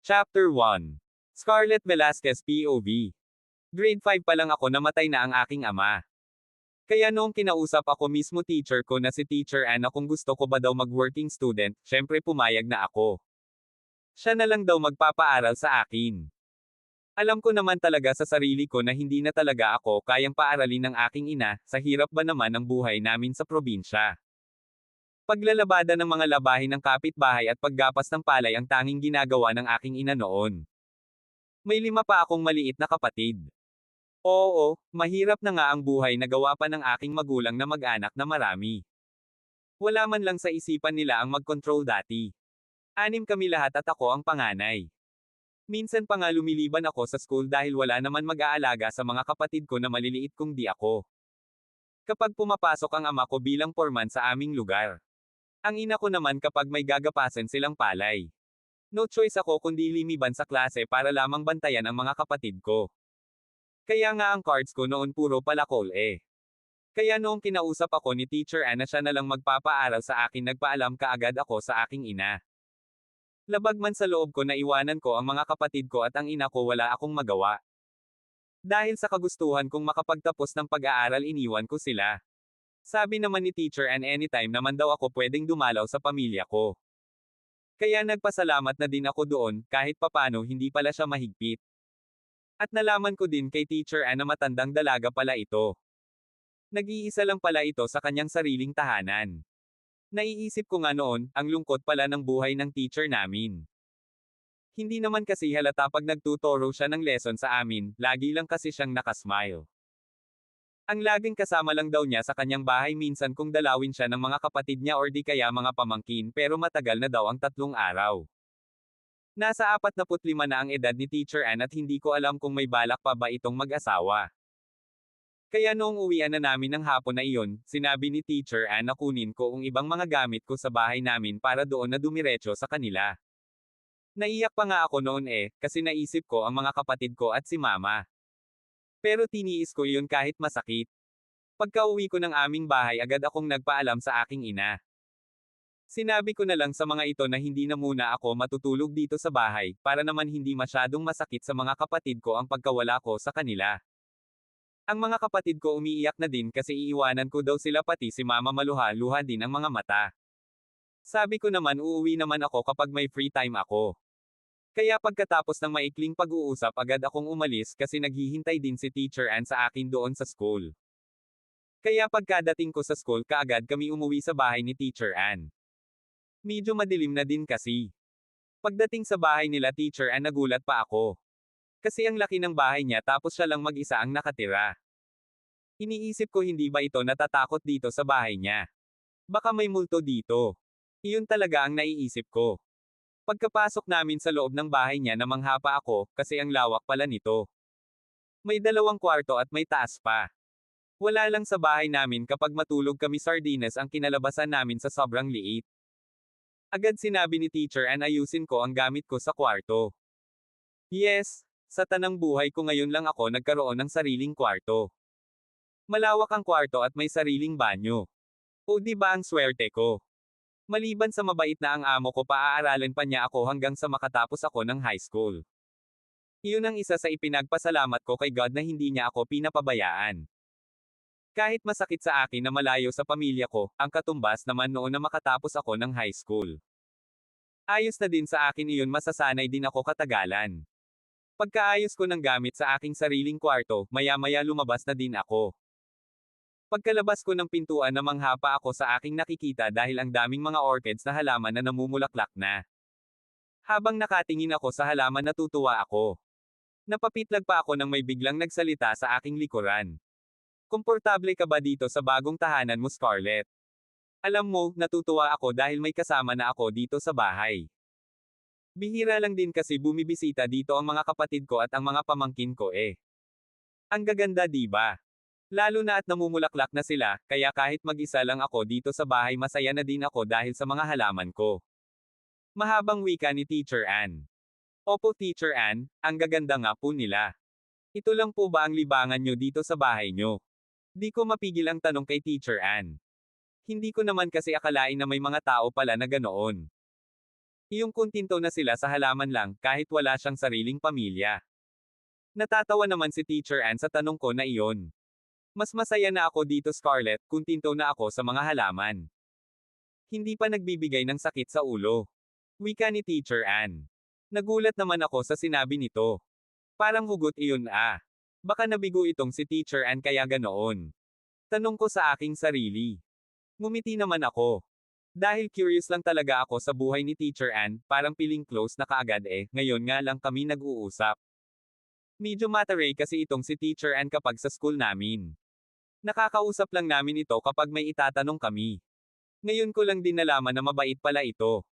Chapter 1. Scarlett Velasquez POV. Grade 5 pa lang ako namatay na ang aking ama. Kaya noong kinausap ako mismo teacher ko na si Teacher Anna kung gusto ko ba daw mag-working student, syempre pumayag na ako. Siya na lang daw magpapaaral sa akin. Alam ko naman talaga sa sarili ko na hindi na talaga ako kayang paaralin ng aking ina, sa hirap ba naman ang buhay namin sa probinsya. Paglalabada ng mga labahin ng kapitbahay at paggapas ng palay ang tanging ginagawa ng aking ina noon. May 5 pa akong maliit na kapatid. Oo, mahirap na nga ang buhay na gawa pa ng aking magulang na mag-anak na marami. Wala man lang sa isipan nila ang mag-control dati. 6 kami lahat at ako ang panganay. Minsan pa nga lumiliban ako sa school dahil wala naman mag-aalaga sa mga kapatid ko na maliliit kung di ako. Kapag pumapasok ang ama ko bilang foreman sa aming lugar. Ang ina ko naman kapag may gagapasan silang palay. No choice ako kundi lumiban sa klase para lamang bantayan ang mga kapatid ko. Kaya nga ang cards ko noon puro palakol eh. Kaya noong kinausap ako ni Teacher Anna siya na lang magpapaaral sa akin nagpaalam kaagad ako sa aking ina. Labag man sa loob ko na iwanan ko ang mga kapatid ko at ang ina ko wala akong magawa. Dahil sa kagustuhan kong makapagtapos ng pag-aaral iniwan ko sila. Sabi naman ni Teacher Ann anytime naman daw ako pwedeng dumalaw sa pamilya ko. Kaya nagpasalamat na din ako doon, kahit papano hindi pala siya mahigpit. At nalaman ko din kay Teacher Ann na matandang dalaga pala ito. Nag-iisa lang pala ito sa kanyang sariling tahanan. Naiisip ko nga noon, ang lungkot pala ng buhay ng teacher namin. Hindi naman kasi halata pag nagtuturo siya ng lesson sa amin, lagi lang kasi siyang nakasmile. Ang laging kasama lang daw niya sa kanyang bahay minsan kung dalawin siya ng mga kapatid niya or di kaya mga pamangkin pero matagal na daw ang 3 araw. Nasa 45 na ang edad ni Teacher Ann at hindi ko alam kung may balak pa ba itong mag-asawa. Kaya noong uwian na namin ng hapon na iyon, sinabi ni Teacher Ann na kunin ko ang ibang mga gamit ko sa bahay namin para doon na dumiretso sa kanila. Naiyak pa nga ako noon eh, kasi naisip ko ang mga kapatid ko at si mama. Pero tiniis ko yun kahit masakit. Pagka-uwi ko ng aming bahay agad akong nagpaalam sa aking ina. Sinabi ko na lang sa mga ito na hindi na muna ako matutulog dito sa bahay, para naman hindi masyadong masakit sa mga kapatid ko ang pagkawala ko sa kanila. Ang mga kapatid ko umiiyak na din kasi iiwanan ko daw sila pati si mama maluha-luha din ang mga mata. Sabi ko naman uuwi naman ako kapag may free time ako. Kaya pagkatapos ng maikling pag-uusap agad akong umalis kasi naghihintay din si Teacher Ann sa akin doon sa school. Kaya pagkadating ko sa school kaagad kami umuwi sa bahay ni Teacher Ann. Medyo madilim na din kasi. Pagdating sa bahay nila Teacher Ann nagulat pa ako. Kasi ang laki ng bahay niya tapos siya lang mag-isa ang nakatira. Iniisip ko hindi ba ito natatakot dito sa bahay niya? Baka may multo dito. Iyon talaga ang naiisip ko. Pagkapasok namin sa loob ng bahay niya namangha pa ako, kasi ang lawak pala nito. May 2 kwarto at may taas pa. Wala lang sa bahay namin kapag matulog kami sardinas ang kinalabasan namin sa sobrang liit. Agad sinabi ni Teacher Ann ayusin ko ang gamit ko sa kwarto. Yes, sa tanang buhay ko ngayon lang ako nagkaroon ng sariling kwarto. Malawak ang kwarto at may sariling banyo. O di ba ang swerte ko? Maliban sa mabait na ang amo ko paaaralin pa niya ako hanggang sa makatapos ako ng high school. Iyon ang isa sa ipinagpasalamat ko kay God na hindi niya ako pinapabayaan. Kahit masakit sa akin na malayo sa pamilya ko, ang katumbas naman noon na makatapos ako ng high school. Ayos na din sa akin iyon masasanay din ako katagalan. Pagkaayos ko ng gamit sa aking sariling kwarto, maya-maya lumabas na din ako. Pagkalabas ko ng pintuan namangha pa ako sa aking nakikita dahil ang daming mga orchids na halaman na namumulaklak na. Habang nakatingin ako sa halaman natutuwa ako. Napapitlag pa ako nang may biglang nagsalita sa aking likuran. Komportable ka ba dito sa bagong tahanan mo Scarlett? Alam mo, natutuwa ako dahil may kasama na ako dito sa bahay. Bihira lang din kasi bumibisita dito ang mga kapatid ko at ang mga pamangkin ko eh. Ang gaganda di ba? Lalo na at namumulaklak na sila, kaya kahit mag-isa lang ako dito sa bahay masaya na din ako dahil sa mga halaman ko. Mahabang wika ni Teacher Ann. Opo Teacher Ann, ang gaganda nga po nila. Ito lang po ba ang libangan nyo dito sa bahay nyo? Di ko mapigil ang tanong kay Teacher Ann. Hindi ko naman kasi akalain na may mga tao pala na ganoon. Iyong kuntinto na sila sa halaman lang, kahit wala siyang sariling pamilya. Natatawa naman si Teacher Ann sa tanong ko na iyon. Mas masaya na ako dito Scarlett, kuntinto na ako sa mga halaman. Hindi pa nagbibigay ng sakit sa ulo. Wika ni Teacher Ann. Nagulat naman ako sa sinabi nito. Parang hugot iyon ah. Baka nabigo itong si Teacher Ann kaya ganoon. Tanong ko sa aking sarili. Ngumiti naman ako. Dahil curious lang talaga ako sa buhay ni Teacher Ann, parang piling close na kaagad ngayon nga lang kami nag-uusap. Medyo mataray kasi itong si Teacher Ann kapag sa school namin. Nakakausap lang namin ito kapag may itatanong kami. Ngayon ko lang din nalaman na mabait pala ito.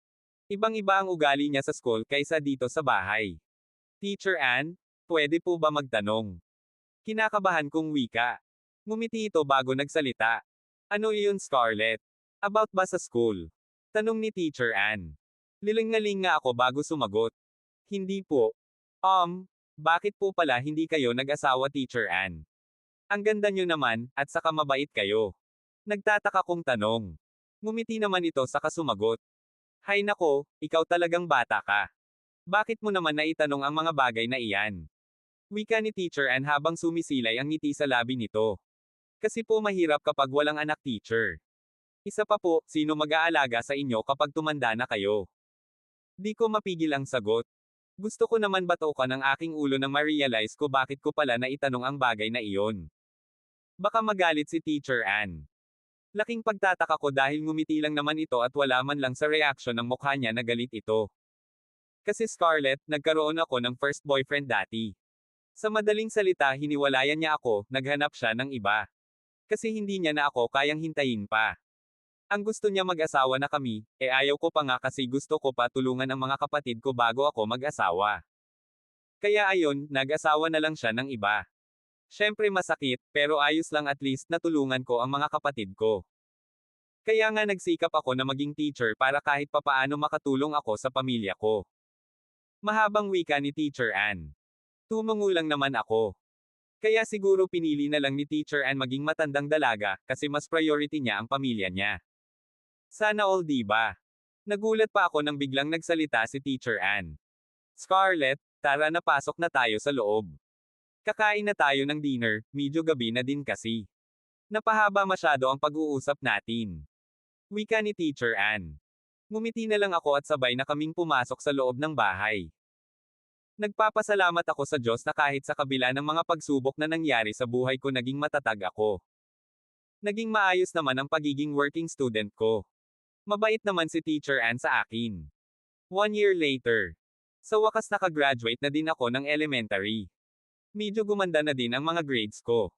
Ibang-iba ang ugali niya sa school kaysa dito sa bahay. Teacher Ann, pwede po ba magtanong? Kinakabahan kong wika. Ngumiti ito bago nagsalita. Ano iyon Scarlett? About ba sa school? Tanong ni Teacher Ann. Lilingaling nga ako bago sumagot. Hindi po. Bakit po pala hindi kayo nag-asawa Teacher Ann? Ang ganda nyo naman, at saka mabait kayo. Nagtataka kong tanong. Ngumiti naman ito sa kasumagot. Hay nako, ikaw talagang bata ka. Bakit mo naman naitanong ang mga bagay na iyan? Wika ni Teacher Ann habang sumisilay ang ngiti sa labi nito. Kasi po mahirap kapag walang anak teacher. Isa pa po, sino mag-aalaga sa inyo kapag tumanda na kayo? Di ko mapigil ang sagot. Gusto ko naman batukan ang aking ulo nang ma-realize ko bakit ko pala naitanong ang bagay na iyon. Baka magalit si Teacher Ann. Laking pagtataka ko dahil ngumiti lang naman ito at wala man lang sa reaksyon ng mukha niya na galit ito. Kasi Scarlett, nagkaroon ako ng first boyfriend dati. Sa madaling salita hiniwalayan niya ako, naghanap siya ng iba. Kasi hindi niya na ako kayang hintayin pa. Ang gusto niya mag-asawa na kami, ayaw ko pa nga kasi gusto ko pa tulungan ang mga kapatid ko bago ako mag-asawa. Kaya ayon, nag-asawa na lang siya ng iba. Syempre masakit, pero ayos lang at least natulungan ko ang mga kapatid ko. Kaya nga nagsikap ako na maging teacher para kahit papaano makatulong ako sa pamilya ko. Mahabang wika ni Teacher Ann. Tumangulang naman ako. Kaya siguro pinili na lang ni Teacher Ann maging matandang dalaga, kasi mas priority niya ang pamilya niya. Sana all diba? Nagulat pa ako nang biglang nagsalita si Teacher Ann. Scarlett, tara na pasok na tayo sa loob. Kakain na tayo ng dinner, medyo gabi na din kasi. Napahaba masyado ang pag-uusap natin. Wika ni Teacher Ann. Ngumiti na lang ako at sabay na kaming pumasok sa loob ng bahay. Nagpapasalamat ako sa Diyos na kahit sa kabila ng mga pagsubok na nangyari sa buhay ko naging matatag ako. Naging maayos naman ang pagiging working student ko. Mabait naman si Teacher Ann sa akin. 1 year later. Sa wakas nakagraduate na din ako ng elementary. Medyo gumanda na din ang mga grades ko.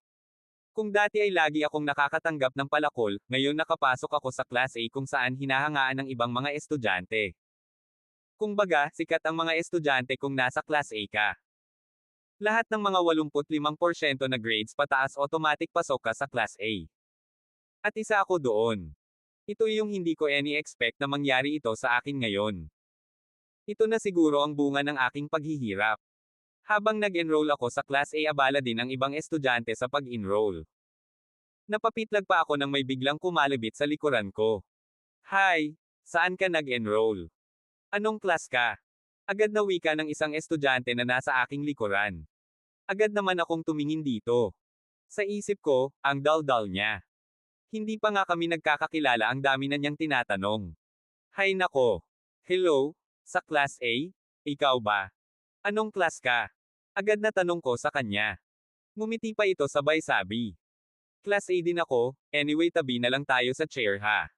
Kung dati ay lagi akong nakakatanggap ng palakol, ngayon nakapasok ako sa Class A kung saan hinahangaan ng ibang mga estudyante. Kung baga, sikat ang mga estudyante kung nasa Class A ka. Lahat ng mga 85% na grades pataas automatic pasok ka sa Class A. At isa ako doon. Ito yung hindi ko expect na mangyari ito sa akin ngayon. Ito na siguro ang bunga ng aking paghihirap. Habang nag-enroll ako sa Class A abala din ang ibang estudyante sa pag-enroll. Napapitlag pa ako nang may biglang kumalabit sa likuran ko. Hi! Saan ka nag-enroll? Anong class ka? Agad na wika ng isang estudyante na nasa aking likuran. Agad naman akong tumingin dito. Sa isip ko, ang dal-dal niya. Hindi pa nga kami nagkakakilala ang dami na niyang tinatanong. Hay nako. Hello? Sa Class A? Ikaw ba? Anong class ka? Agad na tanong ko sa kanya. Ngumiti pa ito sabay sabi. Class A din ako, anyway tabi na lang tayo sa chair ha.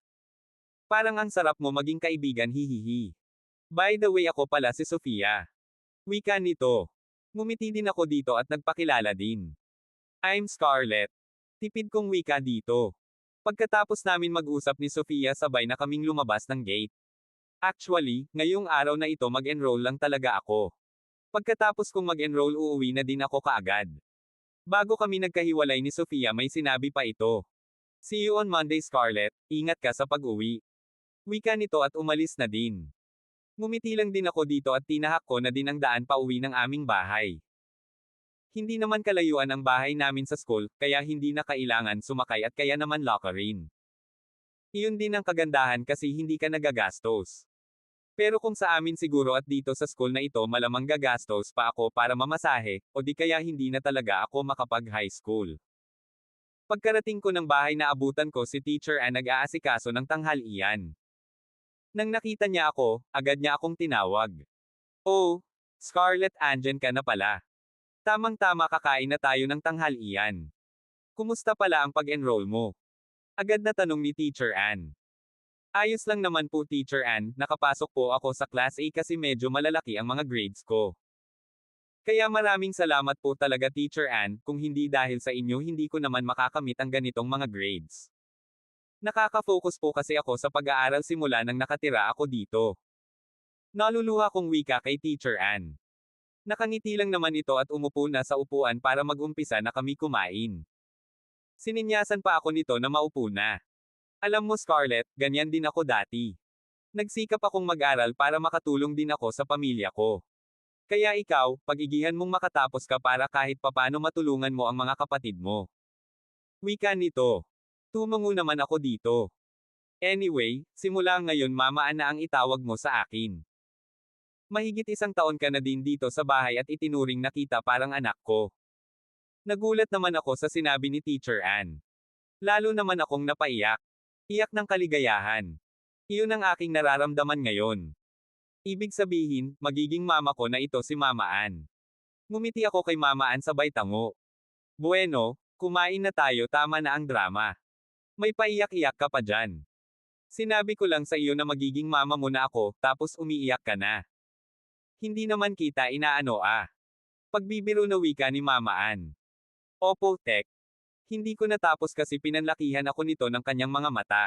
Parang ang sarap mo maging kaibigan hihihi. By the way ako pala si Sofia. Wika nito. Ngumiti din ako dito at nagpakilala din. I'm Scarlett. Tipid kong wika dito. Pagkatapos namin mag-usap ni Sofia sabay na kaming lumabas ng gate. Actually, ngayong araw na ito mag-enroll lang talaga ako. Pagkatapos kong mag-enroll uuwi na din ako kaagad. Bago kami nagkahiwalay ni Sofia may sinabi pa ito. See you on Monday Scarlett, ingat ka sa pag-uwi. Wika nito at umalis na din. Ngumiti lang din ako dito at tinahak ko na din ang daan pa uwi ng aming bahay. Hindi naman kalayuan ang bahay namin sa school, kaya hindi na kailangan sumakay at kaya naman lockerin. Iyon din ang kagandahan kasi hindi ka nagagastos. Pero kung sa amin siguro at dito sa school na ito malamang gagastos pa ako para mamasahe, o di kaya hindi na talaga ako makapag-high school. Pagkarating ko ng bahay naabutan ko si Teacher Ann nag-aasikaso ng tanghalian. Nang nakita niya ako, agad niya akong tinawag. Oh, Scarlett, andyan ka na pala. Tamang-tama, kakain na tayo ng tanghalian. Kumusta pala ang pag-enroll mo? Agad na tanong ni Teacher Ann. Ayos lang naman po, Teacher Ann, nakapasok po ako sa Class A kasi medyo malalaki ang mga grades ko. Kaya maraming salamat po talaga, Teacher Ann, kung hindi dahil sa inyo hindi ko naman makakamit ang ganitong mga grades. Nakaka-focus po kasi ako sa pag-aaral simula nang nakatira ako dito. Naluluha kong wika kay Teacher Ann. Nakangiti lang naman ito at umupo na sa upuan para mag-umpisa na kami kumain. Sininyasan pa ako nito na maupo na. Alam mo, Scarlett, ganyan din ako dati. Nagsikap akong mag-aral para makatulong din ako sa pamilya ko. Kaya ikaw, pag-igihan mong makatapos ka para kahit papano matulungan mo ang mga kapatid mo. Wika nito. Tumango naman ako dito. Anyway, simula ngayon Mama Ann na ang itawag mo sa akin. Mahigit 1 taon ka na din dito sa bahay at itinuring na kita parang anak ko. Nagulat naman ako sa sinabi ni Teacher Ann. Lalo naman akong napaiyak. Iyak ng kaligayahan. Iyon ang aking nararamdaman ngayon. Ibig sabihin, magiging mama ko na ito si Mama Ann. Ngumiti ako kay Mama Ann sabay tango. Bueno, kumain na tayo, tama na ang drama. May paiyak-iyak ka pa dyan. Sinabi ko lang sa iyo na magiging mama mo na ako, tapos umiiyak ka na. Hindi naman kita inaano ah. Pagbibiro na wika ni Mama Ann. Opo, Tek. Hindi ko natapos kasi pinanlakihan ako nito ng kanyang mga mata.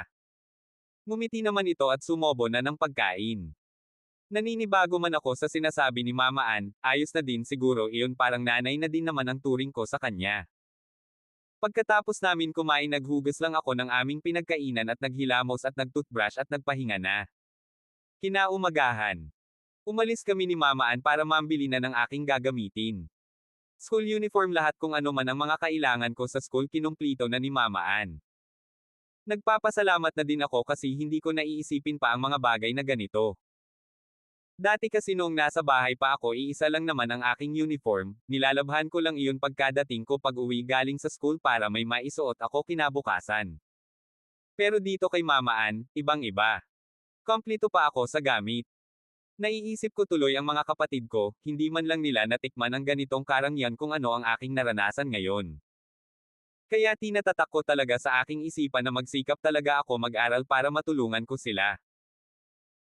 Ngumiti naman ito at sumobo na ng pagkain. Naninibago man ako sa sinasabi ni Mama Ann, ayos na din siguro iyon, parang nanay na din naman ang turing ko sa kanya. Pagkatapos namin kumain naghugas lang ako ng aming pinagkainan at naghilamos at nagtoothbrush at nagpahinga na. Kinaumagahan. Umalis kami ni Mama Ann para mambili na ng aking gagamitin. School uniform, lahat kung ano man ang mga kailangan ko sa school kinumplito na ni Mama Ann. Nagpapasalamat na din ako kasi hindi ko naiisipin pa ang mga bagay na ganito. Dati kasi noong nasa bahay pa ako, iisa lang naman ang aking uniform, nilalabhan ko lang iyon pagkadating ko pag-uwi galing sa school para may maisuot ako kinabukasan. Pero dito kay Mama Ann, ibang-iba. Kompleto pa ako sa gamit. Naiisip ko tuloy ang mga kapatid ko, hindi man lang nila natikman ang ganitong karangyan kung ano ang aking naranasan ngayon. Kaya tinatatak ko talaga sa aking isipan na magsikap talaga ako mag-aral para matulungan ko sila.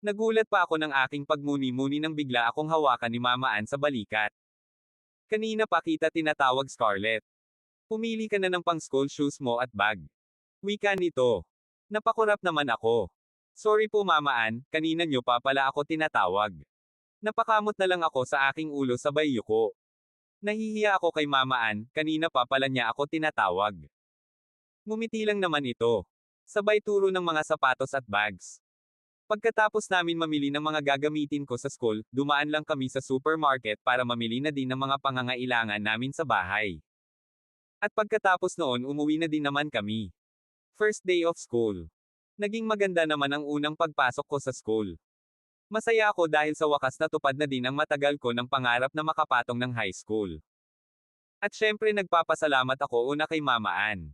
Nagulat pa ako ng aking pagmuni-muni nang bigla akong hawakan ni Mama Ann sa balikat. Kanina pa kita tinatawag, Scarlett. Pumili ka na ng pang-school shoes mo at bag. Wika nito. Napakurap naman ako. Sorry po Mama Ann, kanina nyo pa pala ako tinatawag. Napakamot na lang ako sa aking ulo sabay yuko. Nahihiya ako kay Mama Ann, kanina pa pala niya ako tinatawag. Ngumiti lang naman ito. Sabay turo ng mga sapatos at bags. Pagkatapos namin mamili ng mga gagamitin ko sa school, dumaan lang kami sa supermarket para mamili na din ng mga pangangailangan namin sa bahay. At pagkatapos noon umuwi na din naman kami. First day of school. Naging maganda naman ang unang pagpasok ko sa school. Masaya ako dahil sa wakas natupad na din ang matagal ko ng pangarap na makapatong ng high school. At syempre nagpapasalamat ako una kay Mama Ann.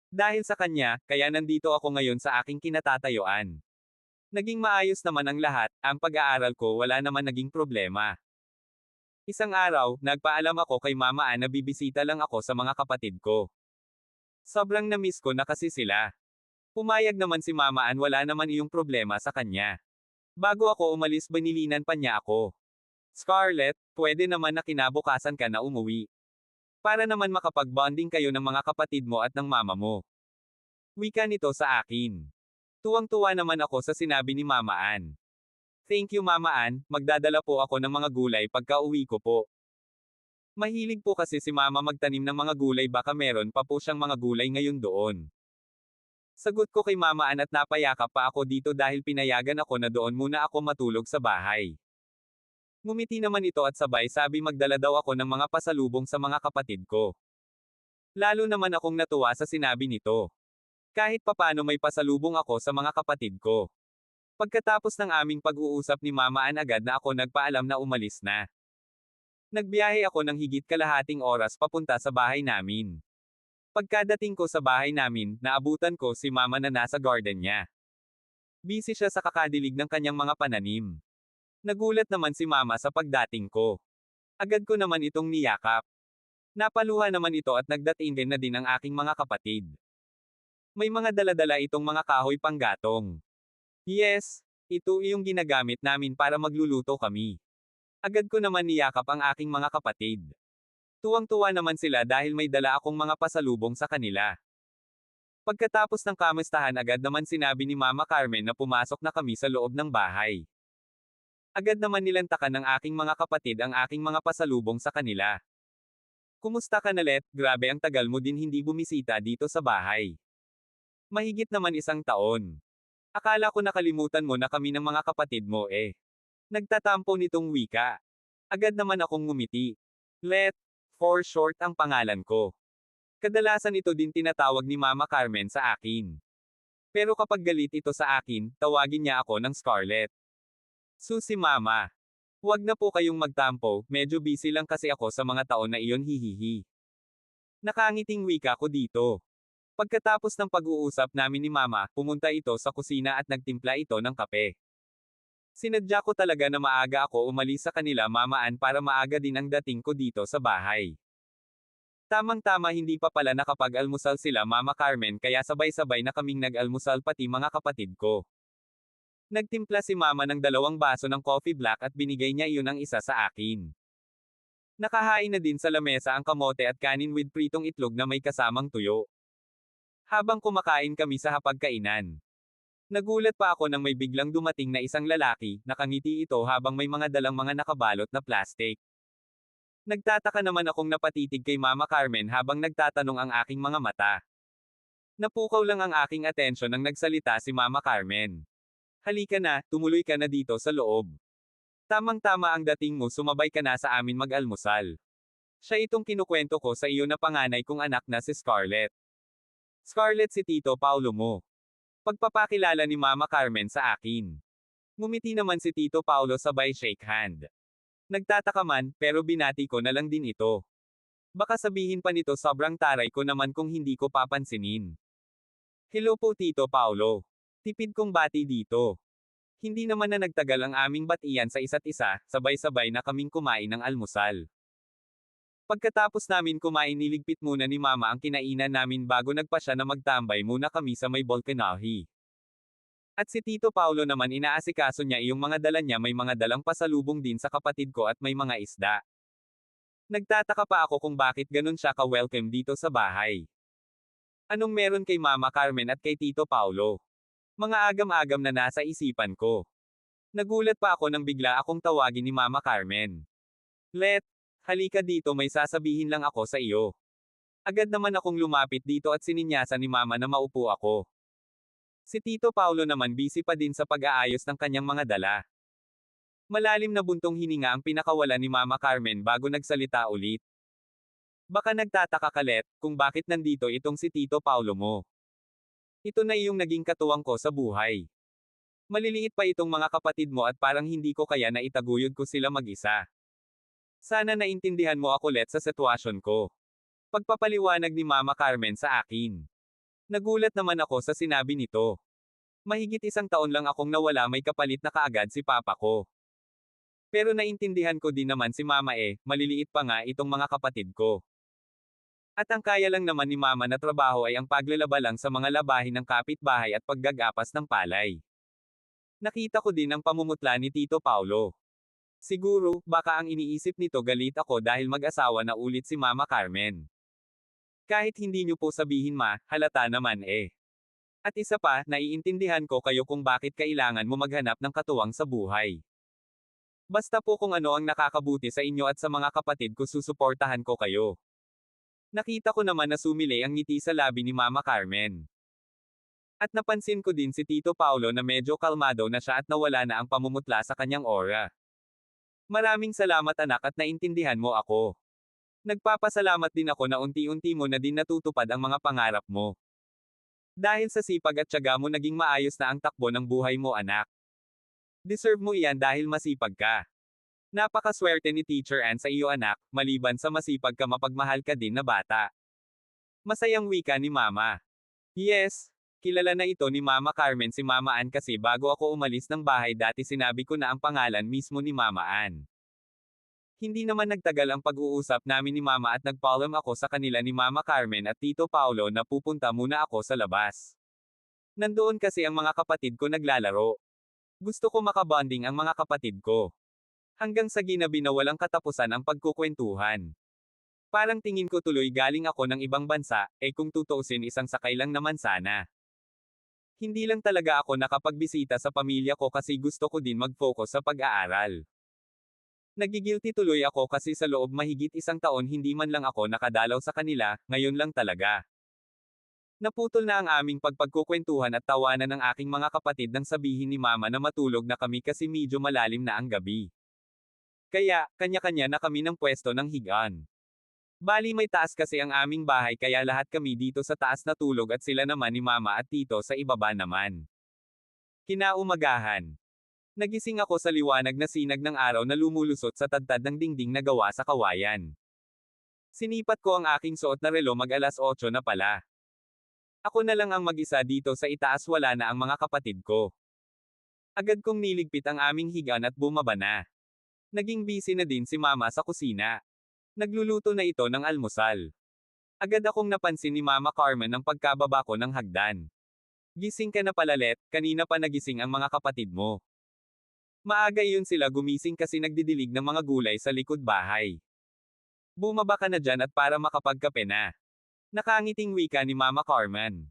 Dahil sa kanya, kaya nandito ako ngayon sa aking kinatatayuan. Naging maayos naman ang lahat, ang pag-aaral ko wala naman naging problema. Isang araw, nagpaalam ako kay Mama Ann na bibisita lang ako sa mga kapatid ko. Sobrang na-miss ko na kasi sila. Pumayag naman si Mama Ann, wala naman iyong problema sa kanya. Bago ako umalis banilinan pa niya ako. Scarlett, pwede naman na kinabukasan ka na umuwi. Para naman makapag-bonding kayo ng mga kapatid mo at ng mama mo. Wika nito sa akin. Tuwang-tuwa naman ako sa sinabi ni Mama Ann. Thank you Mama Ann, magdadala po ako ng mga gulay pagka uwi ko po. Mahilig po kasi si Mama magtanim ng mga gulay, baka meron pa po siyang mga gulay ngayon doon. Sagot ko kay Mama Ann at napayakap pa ako dito dahil pinayagan ako na doon muna ako matulog sa bahay. Ngumiti naman ito at sabay sabi magdala daw ako ng mga pasalubong sa mga kapatid ko. Lalo naman akong natuwa sa sinabi nito. Kahit papano may pasalubong ako sa mga kapatid ko. Pagkatapos ng aming pag-uusap ni Mama Ann agad na ako nagpaalam na umalis na. Nagbiyahe ako ng higit kalahating oras papunta sa bahay namin. Pagkadating ko sa bahay namin, naabutan ko si Mama na nasa garden niya. Busy siya sa kakadilig ng kanyang mga pananim. Nagulat naman si Mama sa pagdating ko. Agad ko naman itong niyakap. Napaluha naman ito at nagdatingin na din ang aking mga kapatid. May mga daladala itong mga kahoy panggatong. Yes, ito yung ginagamit namin para magluluto kami. Agad ko naman niyakap ang aking mga kapatid. Tuwang-tuwa naman sila dahil may dala akong mga pasalubong sa kanila. Pagkatapos ng kamustahan agad naman sinabi ni Mama Carmen na pumasok na kami sa loob ng bahay. Agad naman nilantakan ng aking mga kapatid ang aking mga pasalubong sa kanila. Kumusta ka na, Let? Grabe ang tagal mo din hindi bumisita dito sa bahay. Mahigit naman 1 taon. Akala ko nakalimutan mo na kami ng mga kapatid mo eh. Nagtatampo nitong wika. Agad naman akong ngumiti. Let, for short ang pangalan ko. Kadalasan ito din tinatawag ni Mama Carmen sa akin. Pero kapag galit ito sa akin, tawagin niya ako ng Scarlett. Susi Mama. Huwag na po kayong magtampo, medyo busy lang kasi ako sa mga taon na iyon, hihihi. Nakangiting wika ko dito. Pagkatapos ng pag-uusap namin ni Mama, pumunta ito sa kusina at nagtimpla ito ng kape. Sinadya ko talaga na maaga ako umalis sa kanila Mama Ann para maaga din ang dating ko dito sa bahay. Tamang-tama hindi pa pala nakapag-almusal sila Mama Carmen kaya sabay-sabay na kaming nag-almusal pati mga kapatid ko. Nagtimpla si Mama ng 2 baso ng coffee black at binigay niya iyon ang isa sa akin. Nakahain na din sa lamesa ang kamote at kanin with pritong itlog na may kasamang tuyo. Habang kumakain kami sa hapagkainan. Nagulat pa ako nang may biglang dumating na isang lalaki, nakangiti ito habang may mga dalang mga nakabalot na plastic. Nagtataka naman akong napatitig kay Mama Carmen habang nagtatanong ang aking mga mata. Napukaw lang ang aking atensyon nang nagsalita si Mama Carmen. Halika na, tumuloy ka na dito sa loob. Tamang-tama ang dating mo, sumabay ka na sa amin mag-almusal. Siya itong kinukwento ko sa iyo na panganay kong anak na si Scarlett. Scarlett si Tito Paulo mo. Pagpapakilala ni Mama Carmen sa akin. Ngumiti naman si Tito Paulo sabay shake hand. Nagtataka man, pero binati ko na lang din ito. Baka sabihin pa nito sobrang taray ko naman kung hindi ko papansinin. Hello po Tito Paulo. Tipid kong bati dito. Hindi naman na nagtagal ang aming batian sa isa't isa, sabay-sabay na kaming kumain ng almusal. Pagkatapos namin kumain niligpit muna ni Mama ang kinainan namin bago nagpasya na magtambay muna kami sa may balkonahe. At si Tito Paulo naman inaasikaso niya iyong mga dala niya, may mga dalang pasalubong din sa kapatid ko at may mga isda. Nagtataka pa ako kung bakit ganun siya ka-welcome dito sa bahay. Anong meron kay Mama Carmen at kay Tito Paulo? Mga agam-agam na nasa isipan ko. Nagulat pa ako nang bigla akong tawagin ni Mama Carmen. Let, halika dito, may sasabihin lang ako sa iyo. Agad naman akong lumapit dito at sininyasan ni Mama na maupo ako. Si Tito Paulo naman busy pa din sa pag-aayos ng kanyang mga dala. Malalim na buntong hininga ang pinakawala ni Mama Carmen bago nagsalita ulit. Baka nagtataka ka, Let, kung bakit nandito itong si Tito Paulo mo. Ito na iyong naging katuwang ko sa buhay. Maliliit pa itong mga kapatid mo at parang hindi ko kaya na itaguyod ko sila mag-isa. Sana naintindihan mo ako, Let, sa sitwasyon ko. Pagpapaliwanag ni Mama Carmen sa akin. Nagulat naman ako sa sinabi nito. Mahigit 1 taon lang akong nawala, may kapalit na kaagad si Papa ko. Pero naintindihan ko din naman si Mama maliliit pa nga itong mga kapatid ko. At ang kaya lang naman ni Mama na trabaho ay ang paglalaba lang sa mga labahin ng kapitbahay at paggagapas ng palay. Nakita ko din ang pamumutla ni Tito Paulo. Siguro, baka ang iniisip nito galit ako dahil mag-asawa na ulit si Mama Carmen. Kahit hindi niyo po sabihin Ma, halata naman At isa pa, naiintindihan ko kayo kung bakit kailangan mo maghanap ng katuwang sa buhay. Basta po kung ano ang nakakabuti sa inyo at sa mga kapatid ko, susuportahan ko kayo. Nakita ko naman na sumili ang ngiti sa labi ni Mama Carmen. At napansin ko din si Tito Paulo na medyo kalmado na siya at nawala na ang pamumutla sa kanyang aura. Maraming salamat anak at naintindihan mo ako. Nagpapasalamat din ako na unti-unti mo na din natutupad ang mga pangarap mo. Dahil sa sipag at tiyaga mo naging maayos na ang takbo ng buhay mo anak. Deserve mo iyan dahil masipag ka. Napakaswerte ni Teacher Ann sa iyo anak, maliban sa masipag ka mapagmahal ka din na bata. Masayang wika ni Mama. Yes, kilala na ito ni Mama Carmen si Mama Ann kasi bago ako umalis ng bahay dati sinabi ko na ang pangalan mismo ni Mama Ann. Hindi naman nagtagal ang pag-uusap namin ni Mama at nagpaalam ako sa kanila ni Mama Carmen at Tito Paulo na pupunta muna ako sa labas. Nandoon kasi ang mga kapatid ko naglalaro. Gusto ko makabonding ang mga kapatid ko. Hanggang sa ginabi na walang katapusan ang pagkukwentuhan. Parang tingin ko tuloy galing ako ng ibang bansa, kung tutuusin isang sakay lang naman sana. Hindi lang talaga ako nakapagbisita sa pamilya ko kasi gusto ko din mag-focus sa pag-aaral. Nagigilty tuloy ako kasi sa loob mahigit isang taon hindi man lang ako nakadalaw sa kanila, ngayon lang talaga. Naputol na ang aming pagpagkukwentuhan at tawanan ng aking mga kapatid nang sabihin ni Mama na matulog na kami kasi medyo malalim na ang gabi. Kaya, kanya-kanya na kami ng pwesto ng higaan. Bali may taas kasi ang aming bahay kaya lahat kami dito sa taas natulog at sila naman ni Mama at Tito sa ibaba naman. Kinaumagahan. Nagising ako sa liwanag na sinag ng araw na lumulusot sa tadtad ng dingding na gawa sa kawayan. Sinipat ko ang aking suot na relo mag-alas 8 na pala. Ako na lang ang mag-isa dito sa itaas wala na ang mga kapatid ko. Agad kong niligpit ang aming higaan at bumaba na. Naging busy na din si Mama sa kusina. Nagluluto na ito ng almusal. Agad akong napansin ni Mama Carmen ang pagkababa ko ng hagdan. Gising ka na pala Let, kanina pa nagising ang mga kapatid mo. Maaga yun sila gumising kasi nagdidilig ng mga gulay sa likod bahay. Bumaba ka na dyan at para makapagkape na. Nakangiting wika ni Mama Carmen.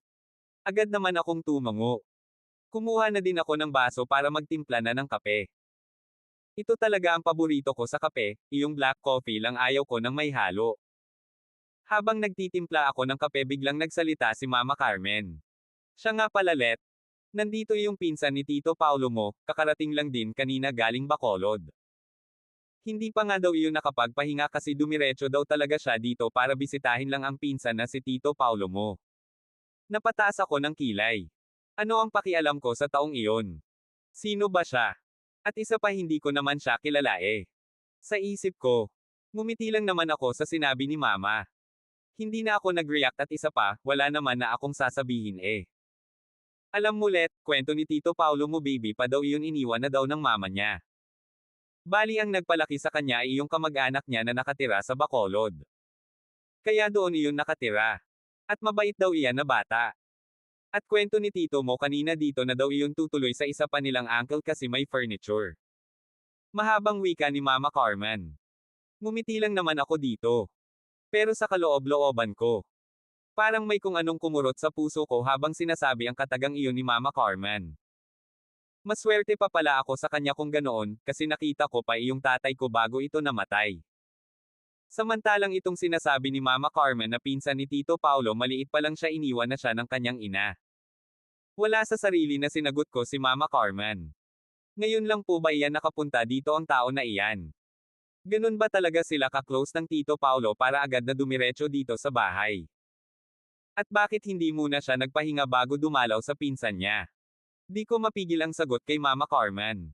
Agad naman akong tumango. Kumuha na din ako ng baso para magtimpla na ng kape. Ito talaga ang paborito ko sa kape, iyong black coffee lang ayaw ko ng may halo. Habang nagtitimpla ako ng kape biglang nagsalita si Mama Carmen. Siya nga pala Let. Nandito yung pinsan ni Tito Paulo mo, kakarating lang din kanina galing Bacolod. Hindi pa nga daw iyon nakapagpahinga kasi dumiretso daw talaga siya dito para bisitahin lang ang pinsan na si Tito Paulo mo. Napataas ako ng kilay. Ano ang pakialam ko sa taong iyon? Sino ba siya? At isa pa hindi ko naman siya kilala eh. Sa isip ko, ngumiti lang naman ako sa sinabi ni Mama. Hindi na ako nag-react at isa pa, wala naman na akong sasabihin eh. Alam mo Let, kwento ni Tito Paulo mo baby pa daw iyon iniwan na daw ng mama niya. Bali ang nagpalaki sa kanya ay yung kamag-anak niya na nakatira sa Bacolod. Kaya doon iyon nakatira. At mabait daw iyan na bata. At kwento ni Tito mo kanina dito na daw iyon tutuloy sa isa pa nilang uncle kasi may furniture. Mahabang wika ni Mama Carmen. Ngumiti lang naman ako dito. Pero sa kaloob-looban ko. Parang may kung anong kumurot sa puso ko habang sinasabi ang katagang iyon ni Mama Carmen. Maswerte pa pala ako sa kanya kung ganoon, kasi nakita ko pa iyong tatay ko bago ito namatay. Samantalang itong sinasabi ni Mama Carmen na pinsan ni Tito Paulo maliit pa lang siya iniwan na siya ng kanyang ina. Wala sa sarili na sinagot ko si Mama Carmen. Ngayon lang po ba iyan nakapunta dito ang tao na iyan? Ganun ba talaga sila ka-close ng Tito Paulo para agad na dumiretso dito sa bahay? At bakit hindi muna siya nagpahinga bago dumalaw sa pinsan niya? Di ko mapigil ang sagot kay Mama Carmen.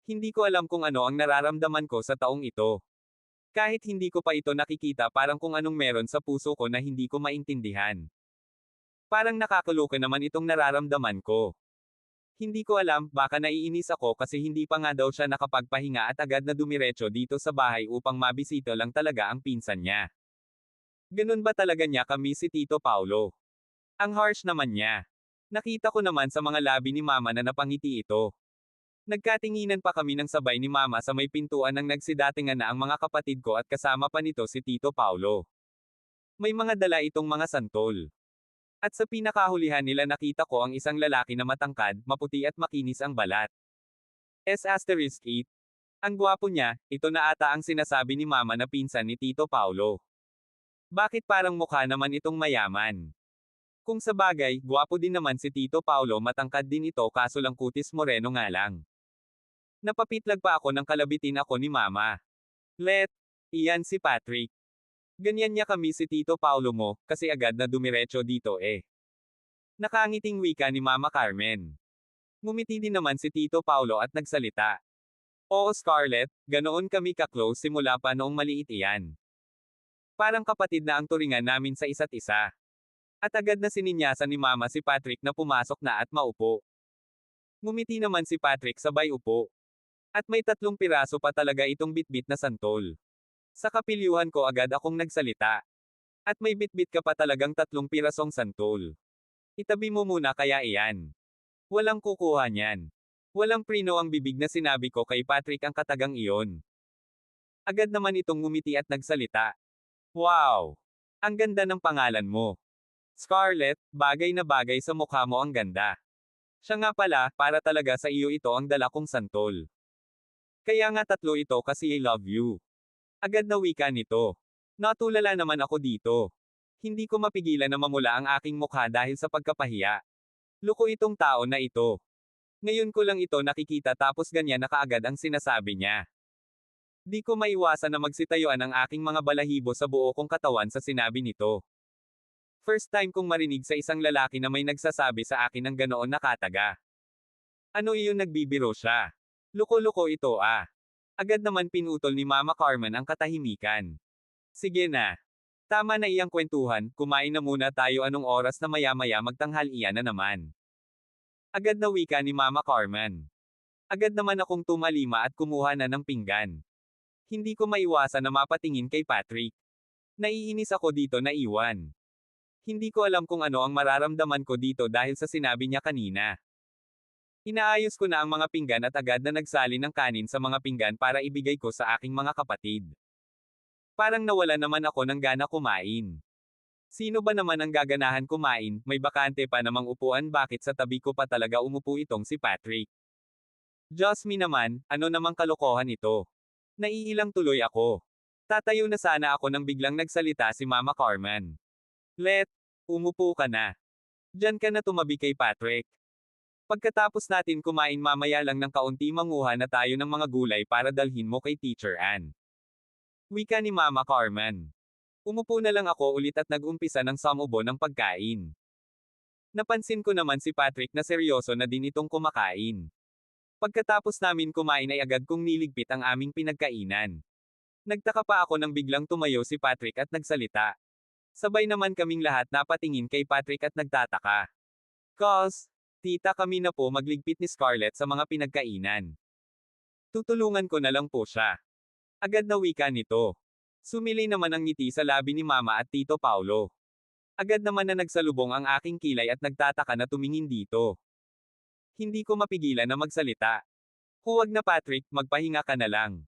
Hindi ko alam kung ano ang nararamdaman ko sa taong ito. Kahit hindi ko pa ito nakikita parang kung anong meron sa puso ko na hindi ko maintindihan. Parang nakakaloka naman itong nararamdaman ko. Hindi ko alam, baka naiinis ako kasi hindi pa nga daw siya nakapagpahinga at agad na dumiretso dito sa bahay upang mabisita lang talaga ang pinsan niya. Ganun ba talaga niya kami si Tito Paulo? Ang harsh naman niya. Nakita ko naman sa mga labi ni Mama na napangiti ito. Nagkatinginan pa kami ng sabay ni Mama sa may pintuan nang nagsidatingan na ang mga kapatid ko at kasama pa nito si Tito Paulo. May mga dala itong mga santol. At sa pinakahulihan nila nakita ko ang isang lalaki na matangkad, maputi at makinis ang balat. S*8. Ang gwapo niya, ito na ata ang sinasabi ni Mama na pinsan ni Tito Paulo. Bakit parang mukha naman itong mayaman? Kung sa bagay, gwapo din naman si Tito Paulo matangkad din ito kaso lang kutis moreno nga lang. Napapitlag pa ako ng kalabitin ako ni Mama. Let, iyan si Patrick. Ganyan niya kami si Tito Paulo mo, kasi agad na dumiretso dito eh. Nakangiting wika ni Mama Carmen. Ngumiti din naman si Tito Paulo at nagsalita. Oo Scarlett, ganoon kami ka-close simula pa noong maliit iyan. Parang kapatid na ang turingan namin sa isa't isa. At agad na sininyasan ni Mama si Patrick na pumasok na at maupo. Ngumiti naman si Patrick sabay upo. At may 3 piraso pa talaga itong bitbit na santol. Sa kapilyuhan ko agad akong nagsalita. At may bitbit ka pa talagang 3 pirasong santol. Itabi mo muna kaya iyan. Walang kukuha niyan. Walang prino ang bibig na sinabi ko kay Patrick ang katagang iyon. Agad naman itong ngumiti at nagsalita. Wow! Ang ganda ng pangalan mo. Scarlett, bagay na bagay sa mukha mo ang ganda. Siya nga pala, para talaga sa iyo ito ang dala kong santol. Kaya nga 3 ito kasi I love you. Agad na wika nito. Natulala naman ako dito. Hindi ko mapigilan na mamula ang aking mukha dahil sa pagkapahiya. Loko itong tao na ito. Ngayon ko lang ito nakikita tapos ganyan na kaagad ang sinasabi niya. Di ko maiwasan na magsitayuan ang aking mga balahibo sa buo kong katawan sa sinabi nito. First time kong marinig sa isang lalaki na may nagsasabi sa akin ng ganoon na kataga. Ano iyon nagbibiro siya? Loko-loko ito ah. Agad naman pinutol ni Mama Carmen ang katahimikan. Sige na. Tama na iyang kwentuhan, kumain na muna tayo anong oras na maya-maya magtanghalian na naman. Agad na wika ni Mama Carmen. Agad naman akong tumalima at kumuha na ng pinggan. Hindi ko maiwasan na mapatingin kay Patrick. Naiinis ako dito na iwan. Hindi ko alam kung ano ang mararamdaman ko dito dahil sa sinabi niya kanina. Inaayos ko na ang mga pinggan at agad na nagsali ng kanin sa mga pinggan para ibigay ko sa aking mga kapatid. Parang nawala naman ako ng gana kumain. Sino ba naman ang gaganahan kumain, may bakante pa namang upuan bakit sa tabi ko pa talaga umupo itong si Patrick. Diyos me naman, ano namang kalokohan ito. Naiilang tuloy ako. Tatayo na sana ako nang biglang nagsalita si Mama Carmen. Umupo ka na. Diyan ka na tumabi kay Patrick. Pagkatapos natin kumain mamaya lang ng kaunti manguha na tayo ng mga gulay para dalhin mo kay Teacher Ann. Wika ni Mama Carmen. Umupo na lang ako ulit at nag-umpisa ng samubo ng pagkain. Napansin ko naman si Patrick na seryoso na din itong kumakain. Pagkatapos namin kumain ay agad kong niligpit ang aming pinagkainan. Nagtaka pa ako nang biglang tumayo si Patrick at nagsalita. Sabay naman kaming lahat napatingin kay Patrick at nagtataka. Tita kami na po magligpit ni Scarlett sa mga pinagkainan. Tutulungan ko na lang po siya. Agad na wika nito. Sumilay naman ang ngiti sa labi ni Mama at Tito Paulo. Agad naman na nagsalubong ang aking kilay at nagtataka na tumingin dito. Hindi ko mapigilan na magsalita. Huwag na Patrick, magpahinga ka na lang.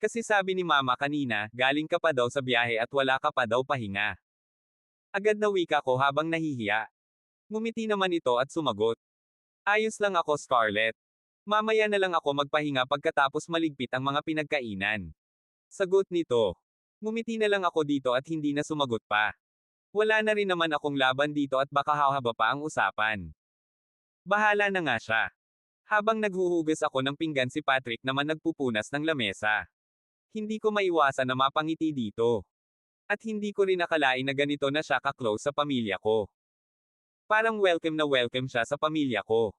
Kasi sabi ni Mama kanina, galing ka pa daw sa biyahe at wala ka pa daw pahinga. Agad na wika ko habang nahihiya. Ngumiti naman ito at sumagot. Ayos lang ako Scarlett. Mamaya na lang ako magpahinga pagkatapos maligpit ang mga pinagkainan. Sagot nito. Ngumiti na lang ako dito at hindi na sumagot pa. Wala na rin naman akong laban dito at baka hahaba pa ang usapan. Bahala na nga siya. Habang naghuhugas ako ng pinggan si Patrick naman nagpupunas ng lamesa. Hindi ko maiwasan na mapangiti dito. At hindi ko rin nakalain na ganito na siya ka-close sa pamilya ko. Parang welcome na welcome siya sa pamilya ko.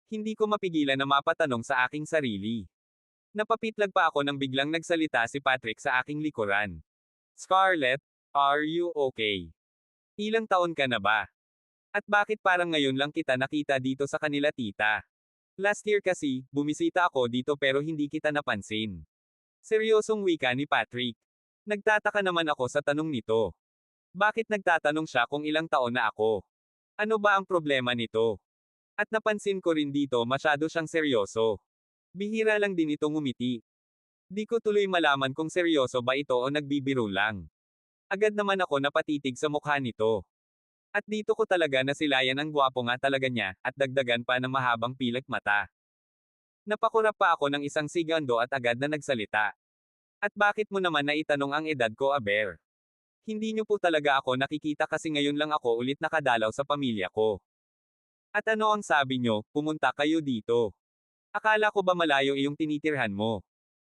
Hindi ko mapigilan na mapatanong sa aking sarili. Napapitlag pa ako nang biglang nagsalita si Patrick sa aking likuran. Scarlett, are you okay? Ilang taon ka na ba? At bakit parang ngayon lang kita nakita dito sa kanila tita? Last year kasi, bumisita ako dito pero hindi kita napansin. Seryosong wika ni Patrick. Nagtataka naman ako sa tanong nito. Bakit nagtatanong siya kung ilang taon na ako? Ano ba ang problema nito? At napansin ko rin dito masyado siyang seryoso. Bihira lang din itong ngumiti. Di ko tuloy malaman kung seryoso ba ito o nagbibiro lang. Agad naman ako napatitig sa mukha nito. At dito ko talaga nasilayan ang gwapo nga talaga niya, at dagdagan pa ng mahabang pilak mata. Napakurap pa ako ng isang segundo at agad na nagsalita. At bakit mo naman naitanong ang edad ko aber? Hindi niyo po talaga ako nakikita kasi ngayon lang ako ulit nakadalaw sa pamilya ko. At ano ang sabi niyo, pumunta kayo dito? Akala ko ba malayo iyong tinitirhan mo?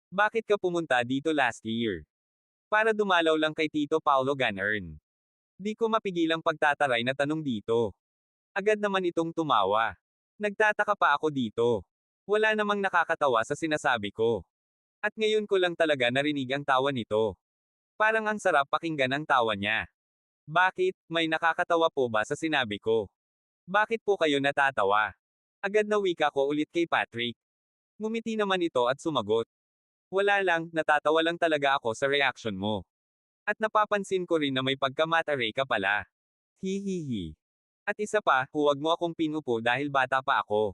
Bakit ka pumunta dito last year? Para dumalaw lang kay Tito Paulo Ganern. Di ko mapigilang pagtataray na tanong dito. Agad naman itong tumawa. Nagtataka pa ako dito. Wala namang nakakatawa sa sinasabi ko. At ngayon ko lang talaga narinig ang tawa nito. Parang ang sarap pakinggan ang tawa niya. Bakit, may nakakatawa po ba sa sinabi ko? Bakit po kayo natatawa? Agad na wika ko ulit kay Patrick. Ngumiti naman ito at sumagot. Wala lang, natatawa lang talaga ako sa reaction mo. At napapansin ko rin na may pagka-mata-ray ka pala. Hihihi. At isa pa, huwag mo akong pinupo dahil bata pa ako.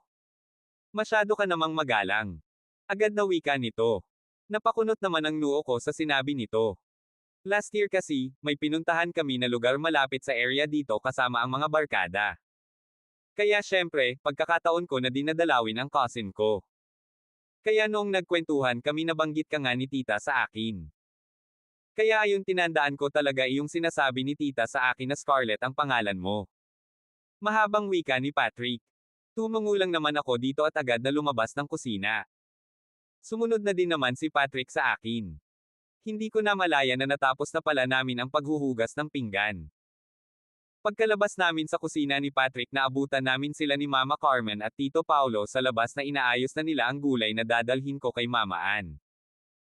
Masyado ka namang magalang. Agad na wika nito. Napakunot naman ang noo ko sa sinabi nito. Last year kasi, may pinuntahan kami na lugar malapit sa area dito kasama ang mga barkada. Kaya syempre, pagkakataon ko na dinadalawin ang cousin ko. Kaya noong nagkwentuhan kami nabanggit ka nga ni tita sa akin. Kaya ayun tinandaan ko talaga iyong sinasabi ni tita sa akin na Scarlett ang pangalan mo. Mahabang wika ni Patrick. Tumungo lang naman ako dito at agad na lumabas ng kusina. Sumunod na din naman si Patrick sa akin. Hindi ko na malaya na natapos na pala namin ang paghuhugas ng pinggan. Pagkalabas namin sa kusina ni Patrick naabutan namin sila ni Mama Carmen at Tito Paulo sa labas na inaayos na nila ang gulay na dadalhin ko kay Mama Ann.